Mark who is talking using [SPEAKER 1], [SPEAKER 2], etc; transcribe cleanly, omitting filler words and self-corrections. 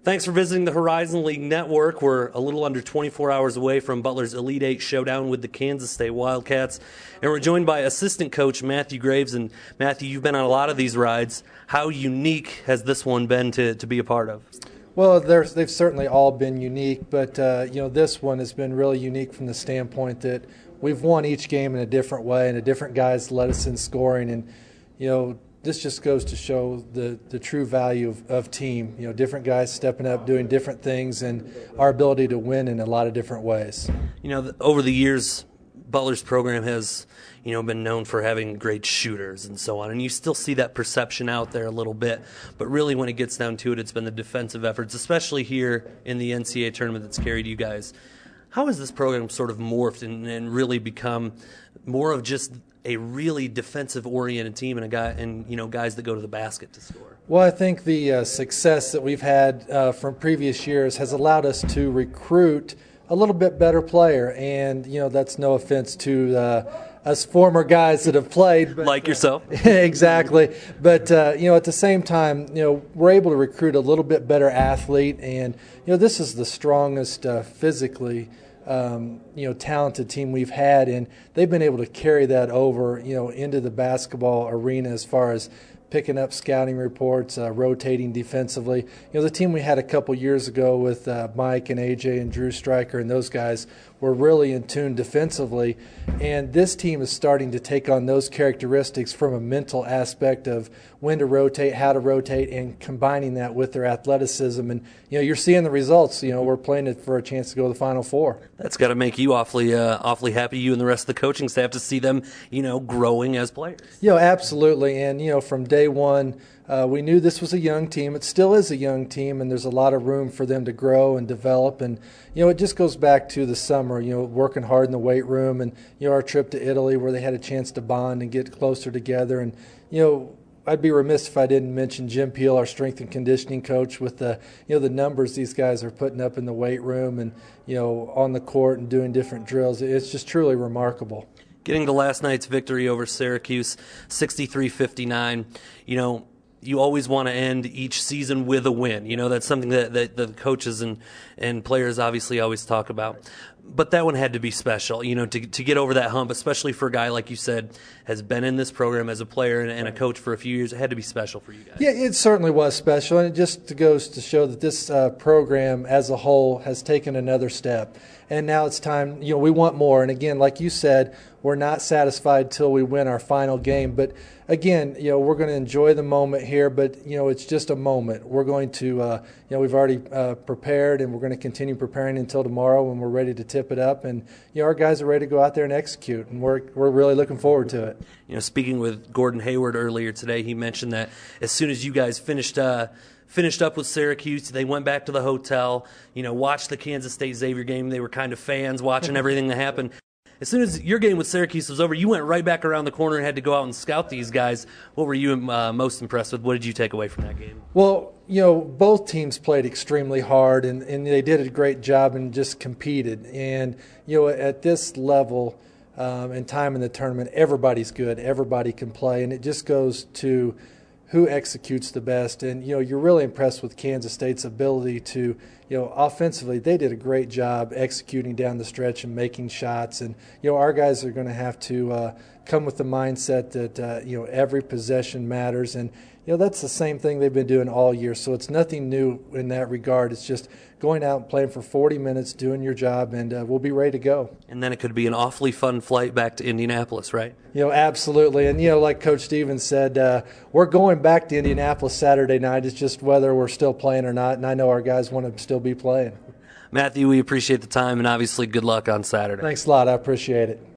[SPEAKER 1] Thanks for visiting the Horizon League Network. We're a little under 24 hours away from Butler's Elite Eight showdown with the Kansas State Wildcats. And we're joined by assistant coach Matthew Graves. And Matthew, you've been on a lot of these rides. How unique has this one been to be a part of?
[SPEAKER 2] Well, they've certainly all been unique, but this one has been really unique from the standpoint that we've won each game in a different way, and a different guys led us in scoring. And this just goes to show the true value of team. Different guys stepping up, doing different things, and our ability to win in a lot of different ways.
[SPEAKER 1] Over the years, Butler's program has been known for having great shooters and so on, and you still see that perception out there a little bit. But really, when it gets down to it, it's been the defensive efforts, especially here in the NCAA tournament that's carried you guys. How has this program sort of morphed and really become more of just a really defensive-oriented team and guys that go to the basket to score?
[SPEAKER 2] Well, I think the success that we've had from previous years has allowed us to recruit a little bit better player, and that's no offense to us former guys that have played, but,
[SPEAKER 1] like yourself.
[SPEAKER 2] Exactly. But at the same time, we're able to recruit a little bit better athlete, and this is the strongest physically talented team we've had, and they've been able to carry that over into the basketball arena as far as picking up scouting reports, rotating defensively. The team we had a couple years ago with Mike and AJ and Drew Stryker and those guys were really in tune defensively, and this team is starting to take on those characteristics from a mental aspect of when to rotate, how to rotate, and combining that with their athleticism. And you're seeing the results. We're playing it for a chance to go to the Final Four.
[SPEAKER 1] That's got to make you awfully happy, you and the rest of the coaching staff, to see them growing as players.
[SPEAKER 2] Absolutely. And from day one, we knew this was a young team. It still is a young team, and there's a lot of room for them to grow and develop. And it just goes back to the summer, working hard in the weight room, and our trip to Italy where they had a chance to bond and get closer together. And I'd be remiss if I didn't mention Jim Peel, our strength and conditioning coach, with the the numbers these guys are putting up in the weight room and on the court and doing different drills. It's just truly remarkable.
[SPEAKER 1] Getting to last night's victory over Syracuse, 63-59, you always want to end each season with a win. That's something that the coaches and players obviously always talk about. But that one had to be special, to get over that hump, especially for a guy, like you said, has been in this program as a player and a coach for a few years. It had to be special for you guys.
[SPEAKER 2] Yeah, it certainly was special, and it just goes to show that this program as a whole has taken another step. And now it's time, we want more. And again, like you said, we're not satisfied till we win our final game. But again, we're going to enjoy the moment here, but it's just a moment. We're going to, we've already prepared, and we're going to continue preparing until tomorrow when we're ready to tip it up. And our guys are ready to go out there and execute, and we're really looking forward to it.
[SPEAKER 1] Speaking with Gordon Hayward earlier today, he mentioned that as soon as you guys finished up with Syracuse, they went back to the hotel, watched the Kansas State Xavier game. They were kind of fans watching everything that happened. As soon as your game with Syracuse was over, you went right back around the corner and had to go out and scout these guys. What were you most impressed with? What did you take away from that game?
[SPEAKER 2] Well, both teams played extremely hard, and they did a great job and just competed. And, at this level and time in the tournament, everybody's good. Everybody can play, and it just goes to who executes the best. And you're really impressed with Kansas State's ability to offensively, they did a great job executing down the stretch and making shots. And our guys are going to have to come with the mindset that every possession matters. And that's the same thing they've been doing all year. So it's nothing new in that regard. It's just going out and playing for 40 minutes, doing your job, and we'll be ready to go.
[SPEAKER 1] And then it could be an awfully fun flight back to Indianapolis, right?
[SPEAKER 2] Absolutely. And like Coach Stevens said, we're going back to Indianapolis Saturday night. It's just whether we're still playing or not, and I know our guys want to still be playing.
[SPEAKER 1] Matthew, we appreciate the time, and obviously good luck on Saturday.
[SPEAKER 2] Thanks a lot. I appreciate it.